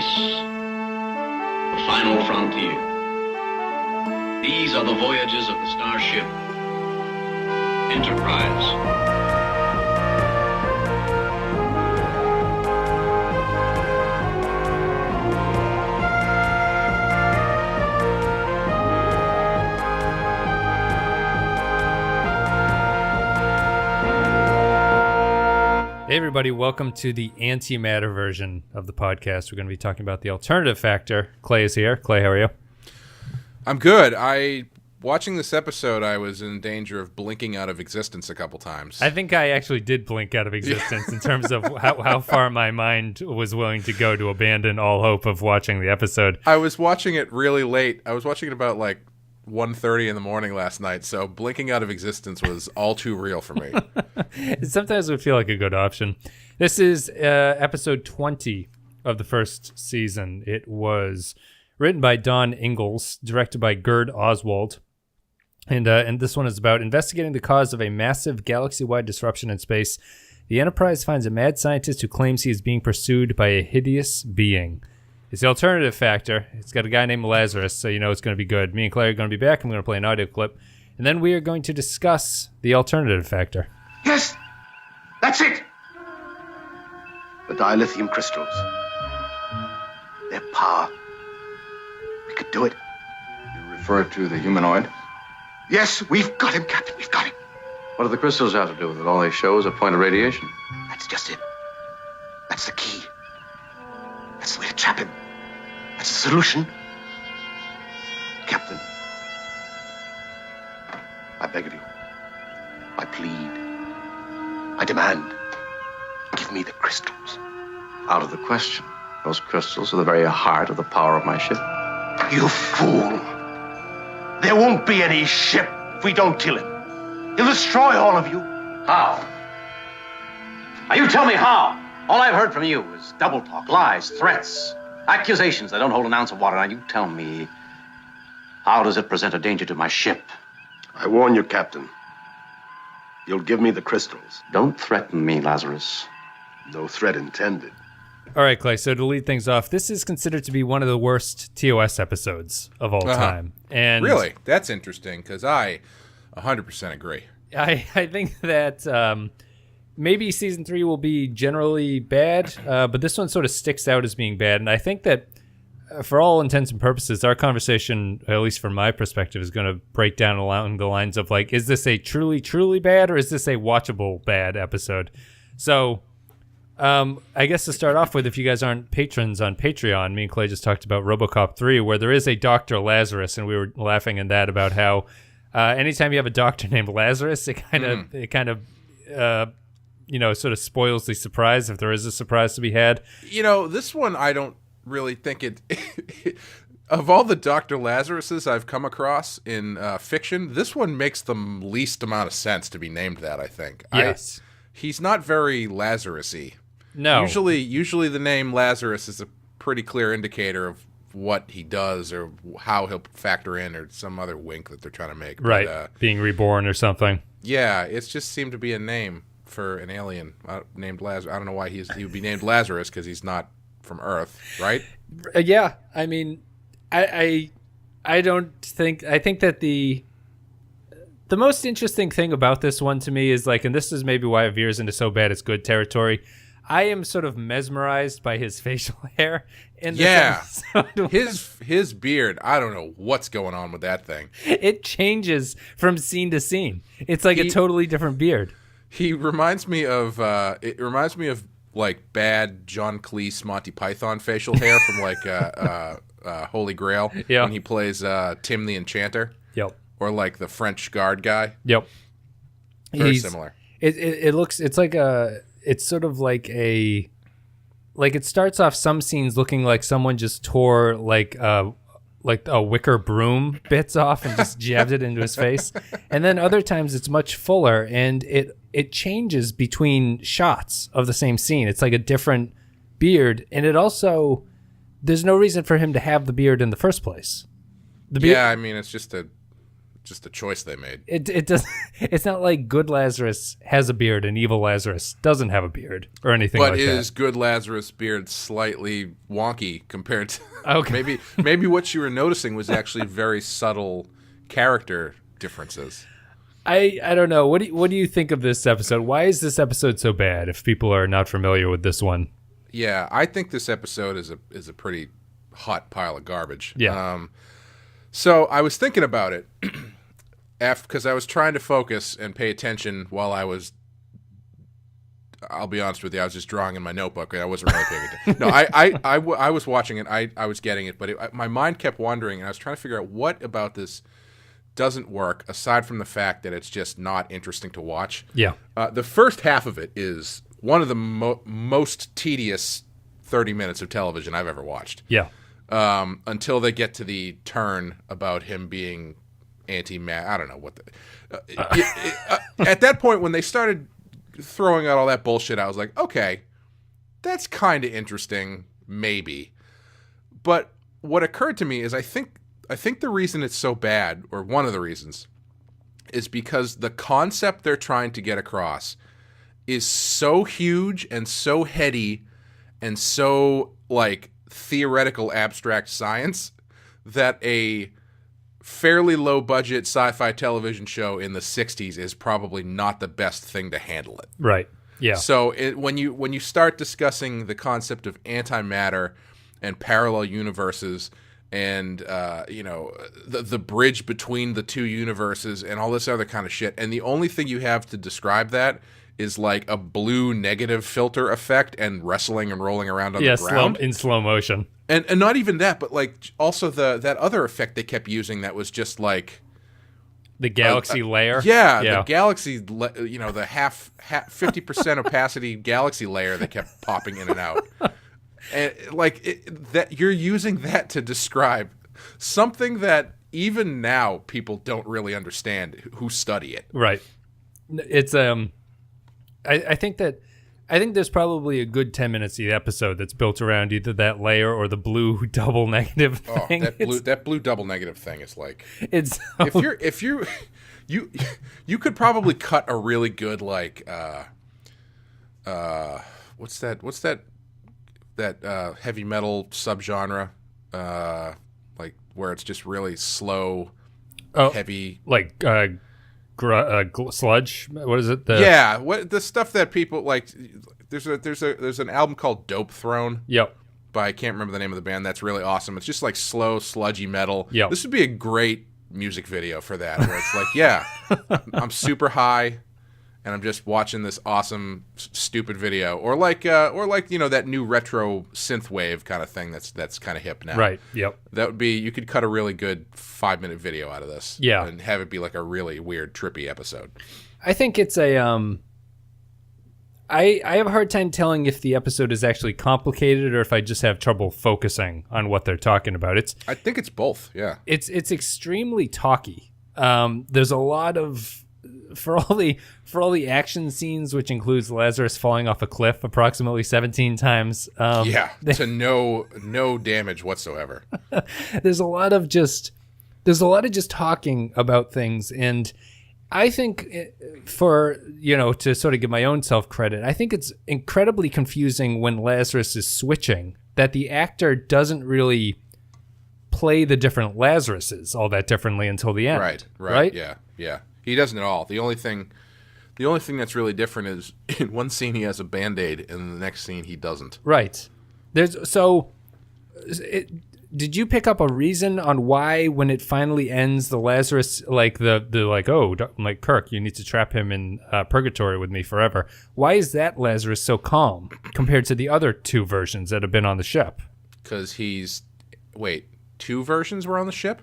space, the final frontier. These are the voyages of the starship Enterprise. Hey everybody, welcome to the antimatter version of the podcast. We're going to be talking about the alternative factor. Clay is here. Clay, how are you? I'm good. Watching this episode, I was in danger of blinking out of existence a couple times. I think I actually did blink out of existence in terms of how far my mind was willing to go to abandon all hope of watching the episode. I was watching it really late. I was watching it about 1:30 in the morning last night, so blinking out of existence was all too real for me. Sometimes it would feel like a good option. This is episode 20 of the first season. It was written by Don Ingalls, directed by Gerd Oswald, and this one is about investigating the cause of a massive galaxy-wide disruption in space. The Enterprise finds a mad scientist who claims he is being pursued by a hideous being. It's the alternative factor. It's got a guy named Lazarus, so you know it's going to be good. Me and Clay are going to be back. I'm going to play an audio clip, and then we are going to discuss the alternative factor. Yes, that's it. The dilithium crystals. Their power. We could do it. You refer to the humanoid? Yes, we've got him, Captain. We've got him. What do the crystals have to do with it? All they show is a point of radiation. That's just it. That's the key. That's the way to trap him. That's the solution. Captain, I beg of you. I plead. I demand. Give me the crystals. Out of the question. Those crystals are the very heart of the power of my ship. You fool. There won't be any ship if we don't kill him. He'll destroy all of you. How? Now you tell me how. All I've heard from you is double talk, lies, threats, accusations that don't hold an ounce of water. Now you tell me, how does it present a danger to my ship? I warn you, Captain. You'll give me the crystals. Don't threaten me, Lazarus. No threat intended. All right, Clay, so to lead things off, this is considered to be one of the worst TOS episodes of all time. And Really? That's interesting, because I 100% agree. I think that maybe season 3 will be generally bad, but this one sort of sticks out as being bad. And I think that for all intents and purposes, our conversation, at least from my perspective, is going to break down along the lines of is this a truly, truly bad, or is this a watchable bad episode? So I guess to start off with, if you guys aren't patrons on Patreon, me and Clay just talked about RoboCop 3, where there is a Dr. Lazarus, and we were laughing in that about how anytime you have a doctor named Lazarus, it kind of sort of spoils the surprise if there is a surprise to be had. This one, I don't really think it... Of all the Dr. Lazaruses I've come across in fiction, this one makes the least amount of sense to be named that, I think. Yes. He's not very Lazarus-y. No. Usually the name Lazarus is a pretty clear indicator of what he does or how he'll factor in, or some other wink that they're trying to make. Right, but, being reborn or something. Yeah, it's just seemed to be a name for an alien named Lazarus. I don't know why he would be named Lazarus, because he's not from Earth, right? Yeah, I mean, I think that the most interesting thing about this one to me is and this is maybe why it veers into so bad it's good territory. I am sort of mesmerized by his facial hair in this episode. His beard, I don't know what's going on with that thing. It changes from scene to scene. It's a totally different beard. He reminds me of bad John Cleese Monty Python facial hair from Holy Grail when he plays Tim the Enchanter. Yep. Or the French guard guy. Yep. Very similar. It's sort of it starts off some scenes looking like someone just tore a wicker broom bits off and just jabbed it into his face. And then other times it's much fuller, and it changes between shots of the same scene. It's like a different beard, and it also, there's no reason for him to have the beard in the first place. I mean, it's just just a choice they made. It does. It's not like good Lazarus has a beard and evil Lazarus doesn't have a beard or anything But like that. is good Lazarus' beard slightly wonky compared to Okay. maybe what you were noticing was actually very subtle character differences. I don't know. What do you think of this episode? Why is this episode so bad? If people are not familiar with this one, Yeah, I think this episode is a pretty hot pile of garbage. Yeah. So I was thinking about it because I was trying to focus and pay attention while I was. I'll be honest with you, I was just drawing in my notebook and I wasn't really paying attention. No, I was watching it. I was getting it, but my mind kept wandering, and I was trying to figure out what about this doesn't work aside from the fact that it's just not interesting to watch. yeah, The first half of it is one of the most tedious 30 minutes of television I've ever watched. yeah, Until they get to the turn about him being anti-man. I don't know what at that point when they started throwing out all that bullshit, I was like, okay, that's kind of interesting, maybe. But what occurred to me is I think the reason it's so bad, or one of the reasons, is because the concept they're trying to get across is so huge and so heady and so like theoretical abstract science that a fairly low budget sci-fi television show in the 60s is probably not the best thing to handle it. right, yeah. So when you start discussing the concept of antimatter and parallel universes and the bridge between the two universes and all this other kind of shit, and the only thing you have to describe that is like a blue negative filter effect and wrestling and rolling around on the ground. in slow motion. And not even that, but like also that other effect they kept using that was just like The galaxy layer. yeah, the galaxy, the half 50% opacity galaxy layer that kept popping in and out. And like that, you're using that to describe something that even now people don't really understand who study it. Right. It's I think there's probably a good 10 minutes of the episode that's built around either that layer or the blue double negative thing. That blue double negative thing is like It's if you could probably cut a really good like what's that heavy metal subgenre like where it's just really slow heavy like sludge. What is it? what the stuff that people like. There's an album called Dope Throne. Yep. But I can't remember the name of the band. That's really awesome. It's just like slow, sludgy metal. Yep. This would be a great music video for that, where it's like, yeah, I'm super high, and I'm just watching this awesome, stupid video, or like that new retro synthwave kind of thing that's kind of hip now. Right. Yep. That would be, you could cut a really good 5-minute video out of this. Yeah. And have it be like a really weird, trippy episode. I think it's a I have a hard time telling if the episode is actually complicated or if I just have trouble focusing on what they're talking about. I think it's both. Yeah. It's extremely talky. There's a lot of for all the action scenes, which includes Lazarus falling off a cliff approximately 17 times. To no damage whatsoever. There's a lot of just talking about things, and I think for, to sort of give my own self credit, I think it's incredibly confusing when Lazarus is switching, that the actor doesn't really play the different Lazaruses all that differently until the end. Right. Yeah. He doesn't at all. The only thing that's really different is in one scene he has a Band-Aid, and in the next scene he doesn't. Right. Did you pick up a reason on why, when it finally ends, the Lazarus, like like Kirk, you need to trap him in purgatory with me forever? Why is that Lazarus so calm compared to the other two versions that have been on the ship? Because two versions were on the ship?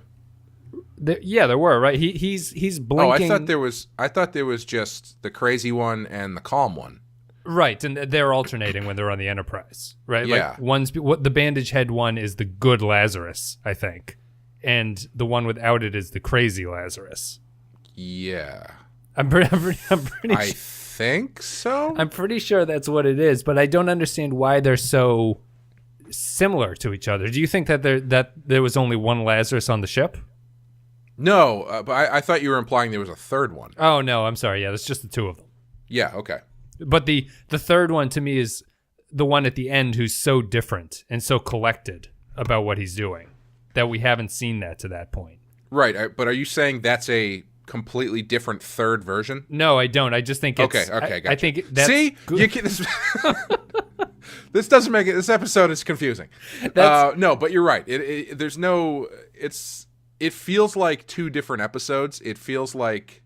There were, right? He's blinking. Oh, I thought there was just the crazy one and the calm one. Right, and they're alternating when they're on the Enterprise, right? Yeah. Like the bandage head one is the good Lazarus, I think, and the one without it is the crazy Lazarus. Yeah, I'm pretty. I think so. I'm pretty sure that's what it is, but I don't understand why they're so similar to each other. Do you think that there was only one Lazarus on the ship? No, but I thought you were implying there was a third one. Oh, no, I'm sorry. Yeah, it's just the two of them. Yeah, okay. But the third one to me is the one at the end who's so different and so collected about what he's doing that we haven't seen that to that point. Right, but are you saying that's a completely different third version? No, I don't. I just think it's... Okay, gotcha. I think that's... See? Good. This doesn't make it... This episode is confusing. No, but you're right. There's no... It feels like two different episodes. It feels like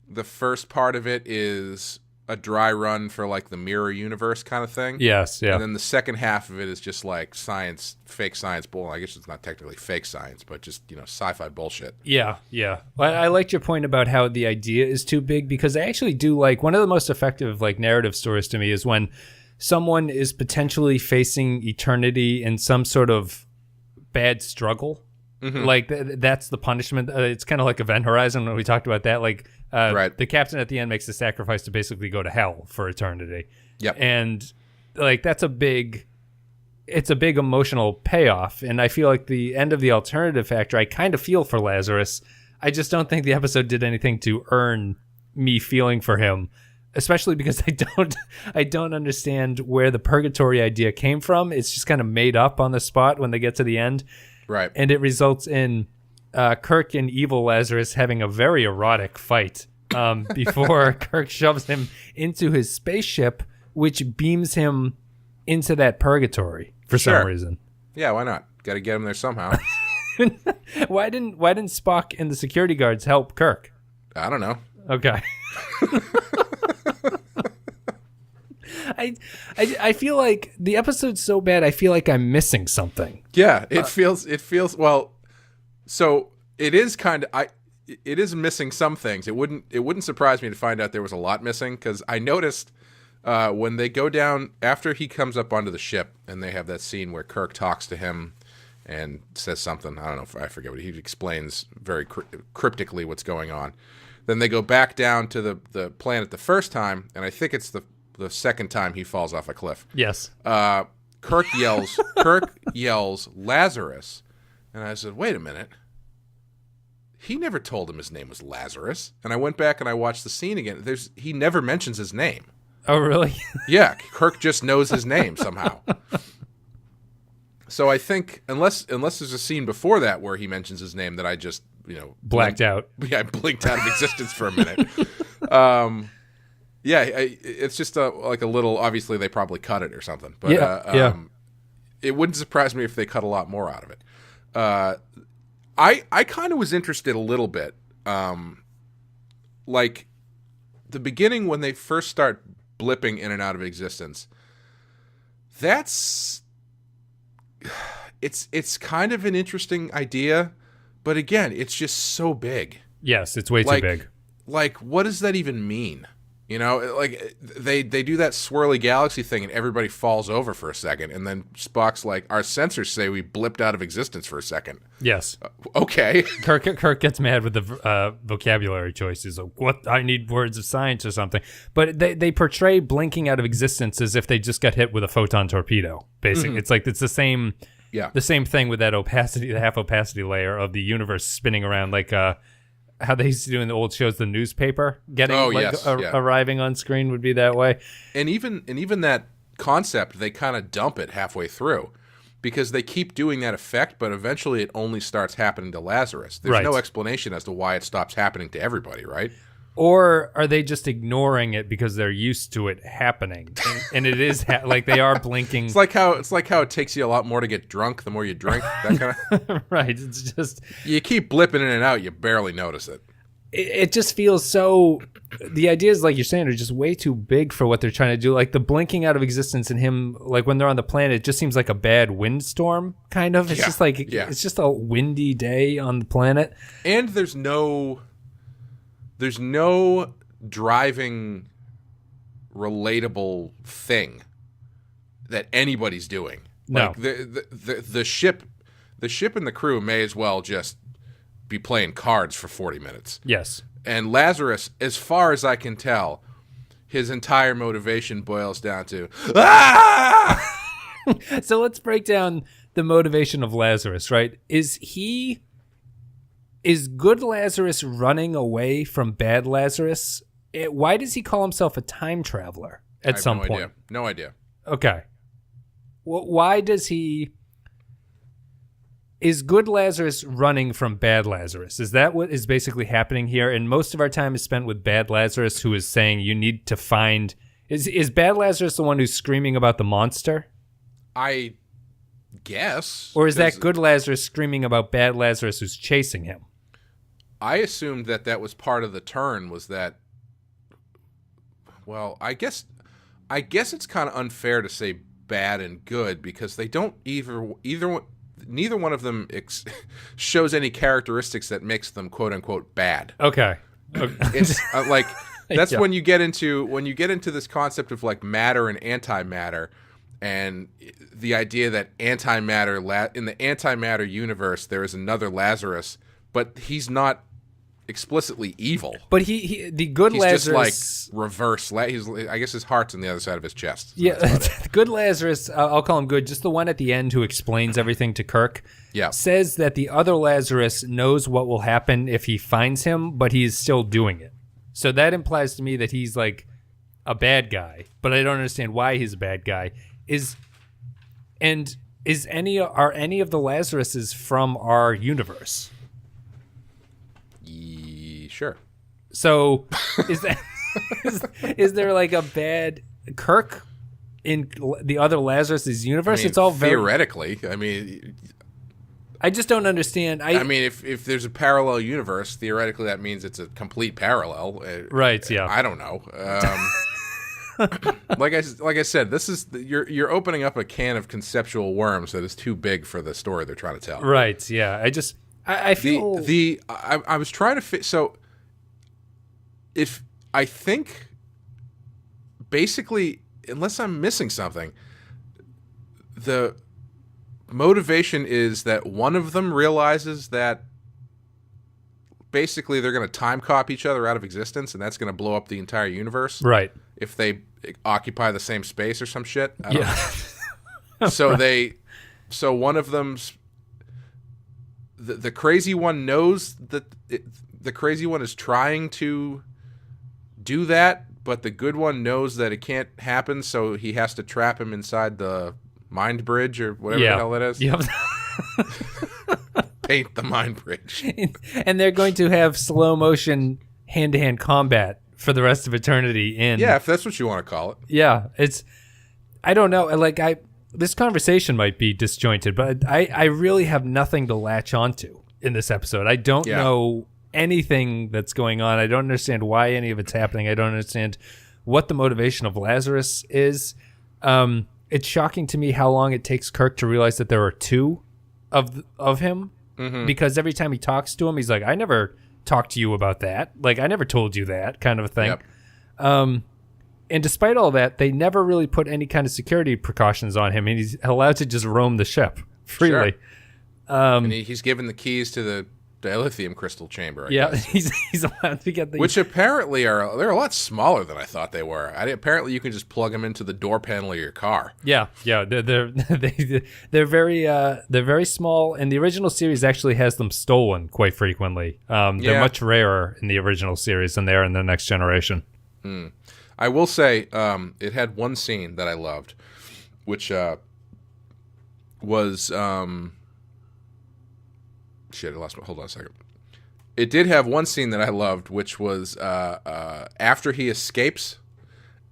the first part of it is a dry run for like the mirror universe kind of thing. Yes, yeah. And then the second half of it is just like science, fake science bull. I guess it's not technically fake science, but just, sci-fi bullshit. Yeah. I liked your point about how the idea is too big, because I actually do like one of the most effective like narrative stories to me is when someone is potentially facing eternity in some sort of bad struggle. Mm-hmm. Like that's the punishment. It's kind of like Event Horizon when we talked about that. Like right. The captain at the end makes a sacrifice to basically go to hell for eternity. Yep. And like it's a big emotional payoff. And I feel like the end of the alternative factor, I kind of feel for Lazarus. I just don't think the episode did anything to earn me feeling for him, especially because I don't understand where the purgatory idea came from. It's just kind of made up on the spot when they get to the end. Right. And it results in Kirk and evil Lazarus having a very erotic fight before Kirk shoves him into his spaceship, which beams him into that purgatory for some reason. Yeah, why not? Got to get him there somehow. Why didn't Spock and the security guards help Kirk? I don't know. Okay. I feel like the episode's so bad. I feel like I'm missing something. Yeah, it feels well. So it is it is missing some things. It wouldn't surprise me to find out there was a lot missing, because I noticed when they go down after he comes up onto the ship and they have that scene where Kirk talks to him and says something. I don't know if I forget what he explains very cryptically what's going on. Then they go back down to the planet the first time, and I think it's the second time he falls off a cliff. Yes. Kirk yells Lazarus, and I said, wait a minute. He never told him his name was Lazarus. And I went back and I watched the scene again. He never mentions his name. Oh, really? Yeah, Kirk just knows his name somehow. So I think unless there's a scene before that where he mentions his name that I just blacked out. Yeah, I blinked out of existence for a minute. Yeah, it's just like a little. Obviously, they probably cut it or something. But it wouldn't surprise me if they cut a lot more out of it. I kind of was interested a little bit, like the beginning when they first start blipping in and out of existence. It's kind of an interesting idea, but again, it's just so big. Yes, it's way too big. Like, what does that even mean? Like they do that swirly galaxy thing and everybody falls over for a second, and then Spock's like, our sensors say we blipped out of existence for a second. Yes. Okay. Kirk gets mad with the vocabulary choices of what I need words of science or something. But they portray blinking out of existence as if they just got hit with a photon torpedo. Basically, it's like it's the same. Yeah. The same thing with that opacity, the half opacity layer of the universe spinning around, like how they used to do in the old shows, the newspaper getting arriving on screen would be that way. And even that concept, they kind of dump it halfway through because they keep doing that effect, but eventually it only starts happening to Lazarus. There's no explanation as to why it stops happening to everybody, right? Or are they just ignoring it because they're used to it happening, and it is like they are blinking? It's like how it takes you a lot more to get drunk the more you drink. That kind of right. It's just you keep blipping in and out, you barely notice it. It just feels so. The ideas, like you're saying, are just way too big for what they're trying to do. Like the blinking out of existence and him, like when they're on the planet, it just seems like a bad windstorm. Kind of. It's just like it's just a windy day on the planet, and there's no driving relatable thing that anybody's doing. No. Like the ship and the crew may as well just be playing cards for 40 minutes. Yes. And Lazarus, as far as I can tell, his entire motivation boils down to So let's break down the motivation of Lazarus, right? Is he is good Lazarus running away from bad Lazarus? Why does he call himself a time traveler at some point? Idea. No idea. Okay. Why does he... Is good Lazarus running from bad Lazarus? Is that what is basically happening here? And most of our time is spent with bad Lazarus, who is saying you need to find... Is bad Lazarus the one who's screaming about the monster? I guess. Or is that good Lazarus screaming about bad Lazarus who's chasing him? I assumed that was part of the turn, was that... Well, I guess it's kind of unfair to say bad and good, because they don't neither one of them shows any characteristics that makes them quote unquote bad. Okay. It's like that's when you get into this concept of like matter and antimatter, and the idea that antimatter in the antimatter universe there is another Lazarus, but he's not explicitly evil. But the good he's Lazarus just like reverse. I guess his heart's on the other side of his chest. So yeah, good Lazarus. I'll call him good. Just the one at the end who explains everything to Kirk. Yeah, says that the other Lazarus knows what will happen if he finds him, but he is still doing it. So that implies to me that he's like a bad guy, but I don't understand why he's a bad guy. Are any of the Lazaruses from our universe? Sure. So is that is there like a bad Kirk in the other Lazarus' universe? I mean, it's all theoretically. I mean, I just don't understand. I mean, if there's a parallel universe, theoretically that means it's a complete parallel. Right? Yeah. I don't know. Like I said, this is you're opening up a can of conceptual worms that is too big for the story they're trying to tell. Right. Yeah. I feel I was trying to fit. So if I think basically, unless I'm missing something, the motivation is that one of them realizes that basically they're going to time cop each other out of existence, and that's going to blow up the entire universe. Right. If they occupy the same space or some shit. I don't know. So one of them's the crazy one knows that the crazy one is trying to do that, but the good one knows that it can't happen, so he has to trap him inside the mind bridge or whatever the hell it is. Yep. Paint the mind bridge. And they're going to have slow motion hand-to-hand combat for the rest of eternity. Yeah, if that's what you want to call it. Yeah, I don't know. This conversation might be disjointed, but I really have nothing to latch onto in this episode. I don't know anything that's going on. I don't understand why any of it's happening. I don't understand what the motivation of Lazarus is. It's shocking to me how long it takes Kirk to realize that there are two of him, because every time he talks to him, he's like, I never talked to you about that. Like, I never told you that, kind of a thing. Yep. And despite all that, they never really put any kind of security precautions on him, and he's allowed to just roam the ship freely. Sure. And he's given the keys to the dilithium crystal chamber. I guess. He's allowed to get the... Which apparently they're a lot smaller than I thought they were. Apparently you can just plug them into the door panel of your car. Yeah. They're very small, and the original series actually has them stolen quite frequently. They're much rarer in the original series than they are in the Next Generation. I will say it had one scene that I loved, which was shit. I lost my. Hold on a second. It did have one scene that I loved, which was after he escapes,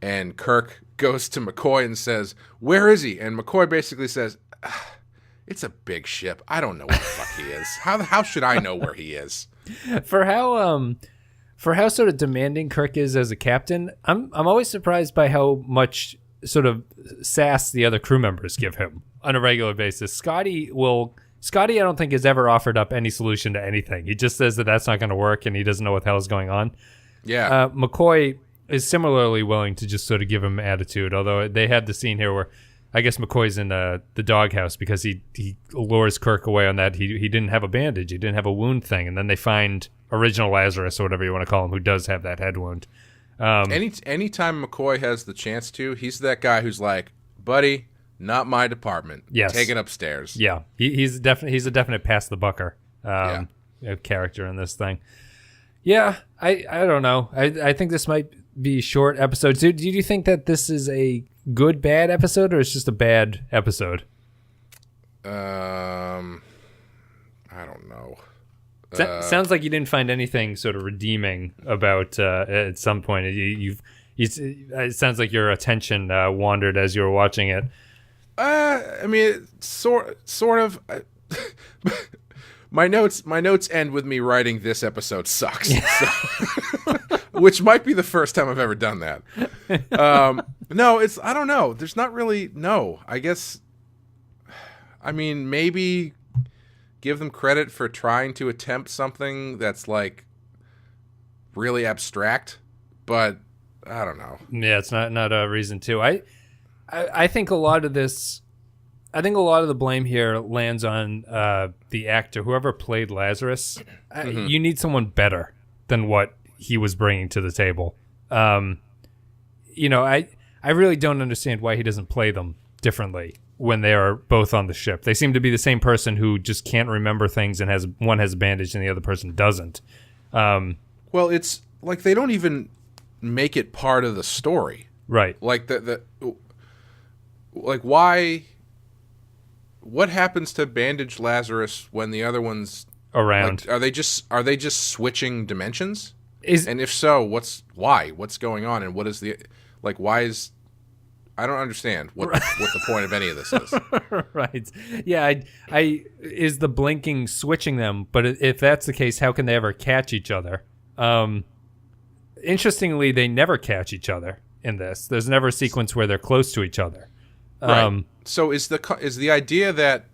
and Kirk goes to McCoy and says, "Where is he?" And McCoy basically says, "It's a big ship. I don't know where the fuck he is. How should I know where he is?" For how sort of demanding Kirk is as a captain, I'm always surprised by how much sort of sass the other crew members give him on a regular basis. Scotty, I don't think has ever offered up any solution to anything. He just says that that's not going to work, and he doesn't know what the hell is going on. Yeah. McCoy is similarly willing to just sort of give him attitude, although they had the scene here where I guess McCoy's in the doghouse because he lures Kirk away on that. He didn't have a bandage. He didn't have a wound thing, and then they find original Lazarus or whatever you want to call him, who does have that head wound. Anytime McCoy has the chance to, he's that guy who's like, buddy, not my department. Yes. Take it upstairs. Yeah. He's a definite pass the bucker. character in this thing. Yeah, I don't know. I think this might be short episodes. Do you think that this is a good bad episode, or it's just a bad episode? I don't know. Sounds like you didn't find anything sort of redeeming about at some point. It sounds like your attention wandered as you were watching it. I mean, sort of. My notes end with me writing this episode sucks, which might be the first time I've ever done that. No, I don't know. There's not really I guess. I mean, maybe give them credit for trying to attempt something that's like really abstract, but I don't know. Yeah, it's not a reason to. I think a lot of this. I think a lot of the blame here lands on the actor, whoever played Lazarus. You need someone better than what he was bringing to the table. I really don't understand why he doesn't play them differently when they are both on the ship. They seem to be the same person who just can't remember things and one has a bandage and the other person doesn't. Well, it's like they don't even make it part of the story, right? Like like why? What happens to bandage Lazarus when the other one's around? Like, are they just switching dimensions? And if so, why? What's going on? And what is why is? I don't understand what the point of any of this is. Right. Yeah. Is the blinking switching them? But if that's the case, how can they ever catch each other? Interestingly, they never catch each other in this. There's never a sequence where they're close to each other. Right. So is the idea that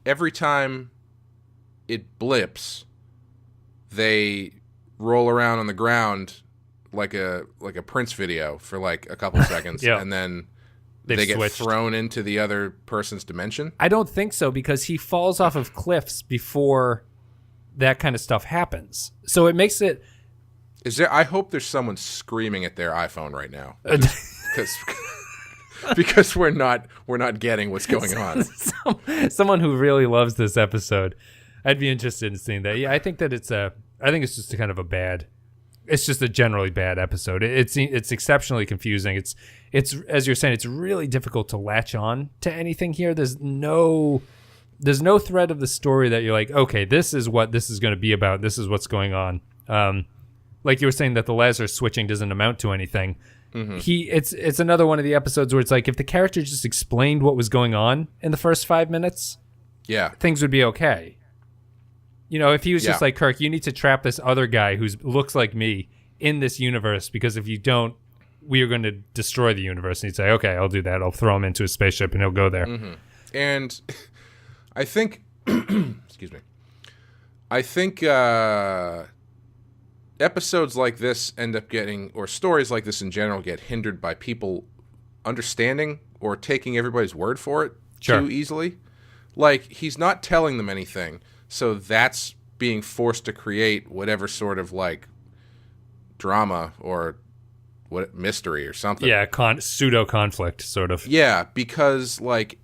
every time it blips, they roll around on the ground like a Prince video for like a couple seconds, and then they get thrown into the other person's dimension? I don't think so, because he falls off of cliffs before that kind of stuff happens. So it makes it. I hope there's someone screaming at their iPhone right now, because we're not getting what's going on. Someone who really loves this episode, I'd be interested in seeing that. Yeah, I think it's just a kind of a bad. It's just a generally bad episode. It's exceptionally confusing. It's as you're saying, it's really difficult to latch on to anything here. There's no thread of the story that you're like, okay, this is what this is going to be about. This is what's going on. Like you were saying that the Lazarus switching doesn't amount to anything. Mm-hmm. It's another one of the episodes where it's like, if the character just explained what was going on in the first 5 minutes, things would be okay. If he was just like, Kirk, you need to trap this other guy who looks like me in this universe, because if you don't, we are going to destroy the universe. And he'd say, okay, I'll do that. I'll throw him into a spaceship and he'll go there. Mm-hmm. And I think, excuse me, I think episodes like this end up getting, or stories like this in general, get hindered by people understanding or taking everybody's word for it too easily. Like, he's not telling them anything. So that's being forced to create whatever sort of like drama or mystery or something. Yeah, pseudo conflict sort of. Yeah, because like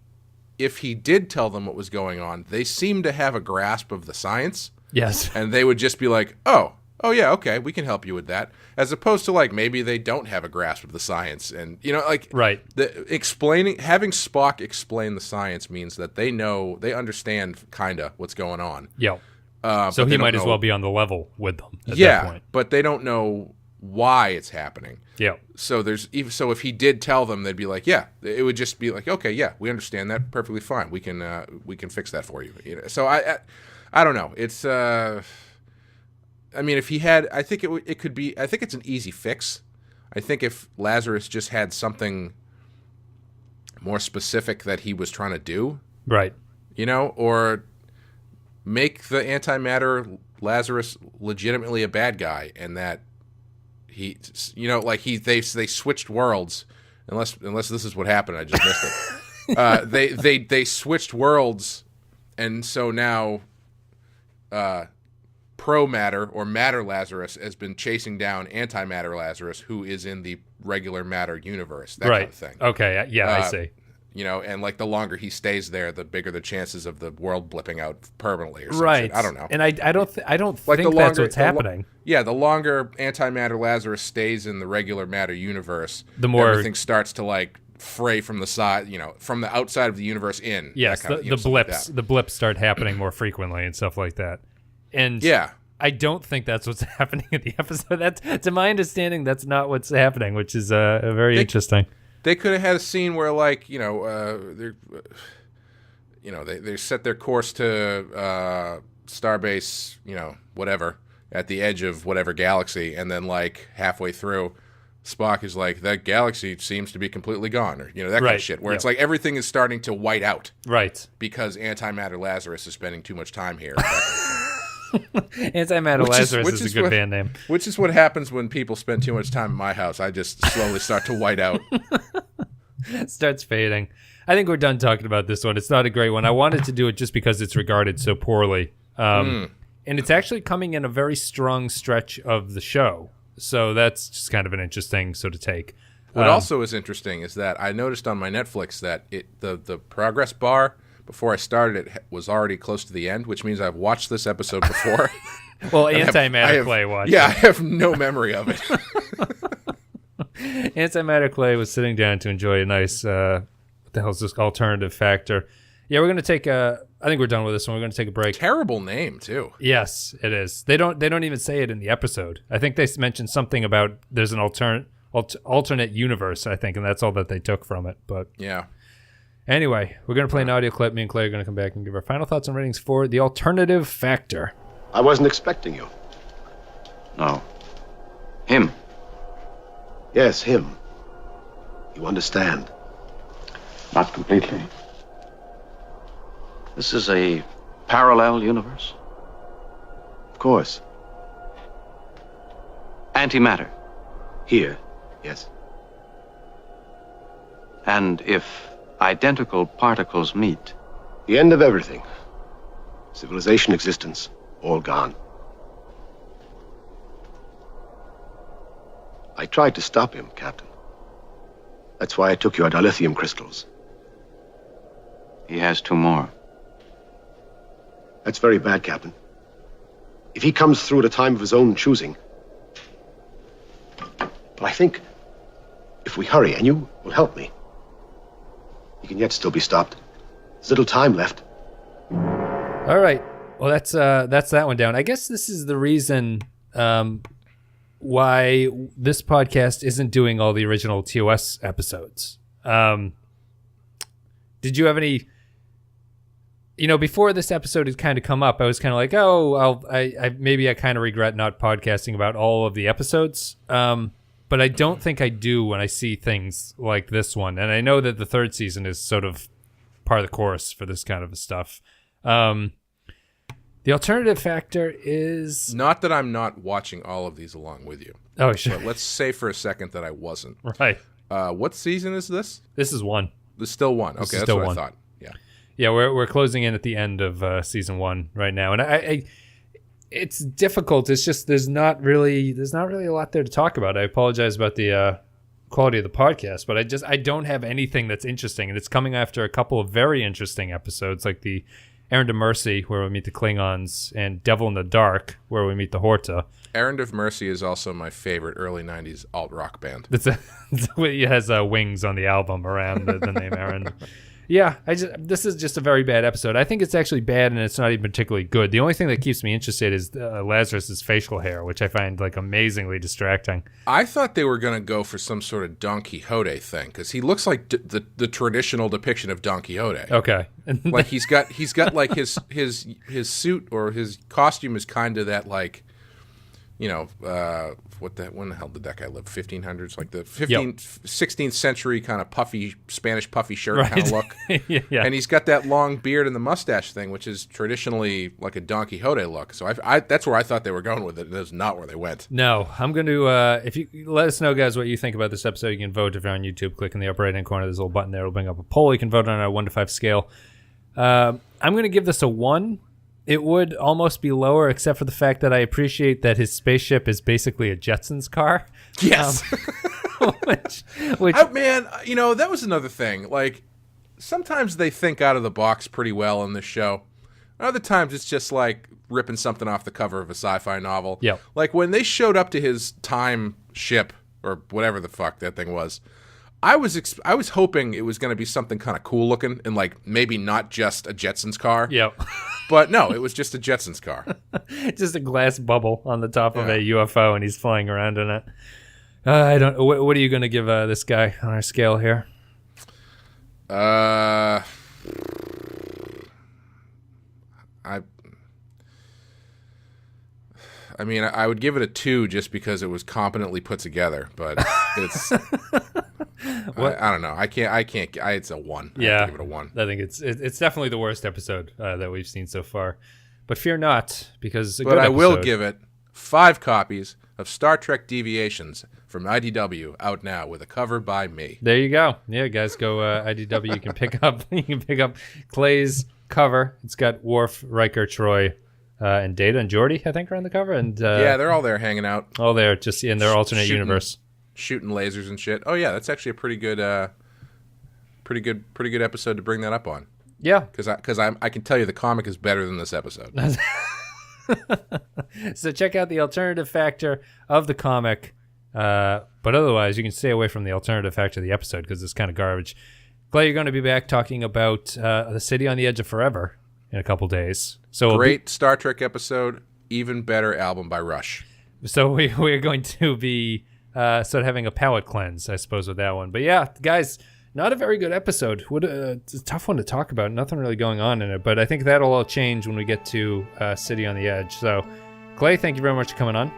if he did tell them what was going on, they seem to have a grasp of the science. Yes. And they would just be like, oh yeah, okay, we can help you with that. As opposed to like maybe they don't have a grasp of the science, and right. Having Spock explain the science means that they understand kinda what's going on. Yeah. So he might as well be on the level with them at that point. But they don't know why it's happening. Yeah. So if he did tell them, they'd be like, yeah, it would just be like, okay, yeah, we understand that perfectly fine. We can fix that for you. So I don't know. It's I mean, if he had, I think it could be. I think it's an easy fix. I think if Lazarus just had something more specific that he was trying to do, right? Or make the antimatter Lazarus legitimately a bad guy, and that he, they switched worlds. Unless this is what happened, I just missed it. They switched worlds, and so now. Pro-matter or matter Lazarus has been chasing down antimatter Lazarus, who is in the regular matter universe, that kind of thing. Okay, yeah, I see. you know, and like the longer he stays there, the bigger the chances of the world blipping out permanently or something. Right. I don't know. And I don't Like think that's what's happening. The longer antimatter Lazarus stays in the regular matter universe, the more everything starts to like fray from the side, you know, from the outside of the universe in. Yes, the blips start happening more frequently and stuff like that. And yeah. I don't think that's what's happening in the episode. That's, to my understanding, that's not what's happening, which is very interesting. They could have had a scene where, like, you know, they set their course to Starbase, you know, whatever, at the edge of whatever galaxy, and then like halfway through, Spock is like, that galaxy seems to be completely gone, or you know, that kind of shit. Where it's like everything is starting to white out, right? Because antimatter Lazarus is spending too much time here. Antimatter Lazarus is a good band name. Which is what happens when people spend too much time in my house. I just slowly start to white out. It starts fading. I think we're done talking about this one. It's not a great one. I wanted to do it just because it's regarded so poorly. And it's actually coming in a very strong stretch of the show. So that's just kind of an interesting to take. What also is interesting is that I noticed on my Netflix that the progress bar before I started it was already close to the end, which means I've watched this episode before. Well, Antimatter Clay watched. Yeah, I have no memory of it. Antimatter Clay was sitting down to enjoy a nice, what the hell is this, alternative factor. Yeah, we're going to take I think we're done with this one. We're going to take a break. Terrible name, too. Yes, it is. They don't even say it in the episode. I think they mentioned something about there's an alternate universe, I think, and that's all that they took from it. But yeah. Anyway, we're going to play an audio clip. Me and Clay are going to come back and give our final thoughts and ratings for The Alternative Factor. I wasn't expecting you. No. Him. Yes, him. You understand? Not completely. This is a parallel universe? Of course. Antimatter. Here, yes. And if identical particles meet? The end of everything. Civilization, existence, all gone. I tried to stop him, Captain. That's why I took your dilithium crystals. He has 2 more. That's very bad, Captain. If he comes through at a time of his own choosing. But I think if we hurry, and you will help me, he can yet still be stopped. There's little time left. All right. Well, that's that one down. I guess this is the reason why this podcast isn't doing all the original TOS episodes. Did you have any? You know, before this episode had kind of come up, I was kind of like, oh, I kind of regret not podcasting about all of the episodes. But I don't think I do when I see things like this one. And I know that the 3rd season is sort of part of the course for this kind of stuff. The alternative factor is... Not that I'm not watching all of these along with you. Oh, sure. But let's say for a second that I wasn't. Right. What season is this? This is 1. This is still 1. Okay, that's what I thought. Yeah. Yeah, we're closing in at the end of season 1 right now. And I it's difficult. It's just there's not really a lot there to talk about. I apologize about the quality of the podcast, but I don't have anything that's interesting, and it's coming after a couple of very interesting episodes, like the Errand of Mercy, where we meet the Klingons, and Devil in the Dark, where we meet the Horta. Errand of Mercy is also my favorite early 90s alt-rock band. It has wings on the album around the name Errand. Yeah, this is just a very bad episode. I think it's actually bad, and it's not even particularly good. The only thing that keeps me interested is Lazarus's facial hair, which I find like amazingly distracting. I thought they were going to go for some sort of Don Quixote thing, because he looks like the traditional depiction of Don Quixote. Okay, like he's got like his suit or his costume is kind of that, like, you know, when the hell did that guy live? 1500s, like the 16th century kind of puffy Spanish puffy shirt kind of look. Yeah. And he's got that long beard and the mustache thing, which is traditionally like a Don Quixote look. So I that's where I thought they were going with it. That's not where they went. No, I'm going to, if you let us know, guys, what you think about this episode, you can vote if you're on YouTube. Click in the upper right-hand corner. There's a little button there. It'll bring up a poll. You can vote on a 1 to 5 scale. I'm going to give this a 1. It would almost be lower, except for the fact that I appreciate that his spaceship is basically a Jetsons car. Yes. Which Man, you know, that was another thing. Like, sometimes they think out of the box pretty well in this show. Other times it's just like ripping something off the cover of a sci-fi novel. Yep. Like when they showed up to his time ship or whatever the fuck that thing was, I was hoping it was going to be something kind of cool looking and like maybe not just a Jetsons car. Yep. But no, it was just a Jetsons car. Just a glass bubble on the top of a UFO, and he's flying around in it. I don't. What are you going to give this guy on our scale here? I mean, I would give it a 2 just because it was competently put together, but it's. I don't know. I can't. It's a 1. I have to give it a 1. I think it's definitely the worst episode that we've seen so far. But fear not, because but I will give it 5 copies of Star Trek Deviations from IDW out now with a cover by me. There you go. Yeah, guys, go IDW. You can pick up Clay's cover. It's got Worf, Riker, Troy, and Data and Geordi, I think, are on the cover. And yeah, they're all there hanging out. All there, just in their alternate universe, shooting lasers and shit. Oh yeah, that's actually a pretty good episode to bring that up on. Yeah, because I can tell you the comic is better than this episode. So check out the alternative factor of the comic, but otherwise you can stay away from the alternative factor of the episode because it's kind of garbage. Clay, you're going to be back talking about the City on the Edge of Forever in a couple days. So great Star Trek episode, even better album by Rush. So we're going to be sort of having a palate cleanse, I suppose, with that one. But yeah, guys, not a very good episode. It's a tough one to talk about. Nothing really going on in it, but I think that'll all change when we get to City on the Edge. So, Clay, thank you very much for coming on.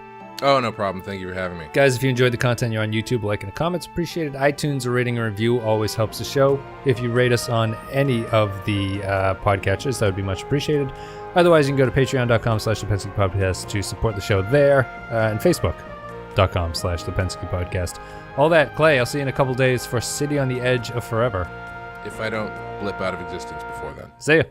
Oh, no problem. Thank you for having me. Guys, if you enjoyed the content, you're on YouTube, like and the comments, appreciated. iTunes, a rating or review always helps the show. If you rate us on any of the podcatchers, that would be much appreciated. Otherwise, you can go to patreon.com/The Pensky Podcast to support the show there, and facebook.com/The Pensky Podcast. All that, Clay, I'll see you in a couple days for City on the Edge of Forever. If I don't blip out of existence before then. See ya.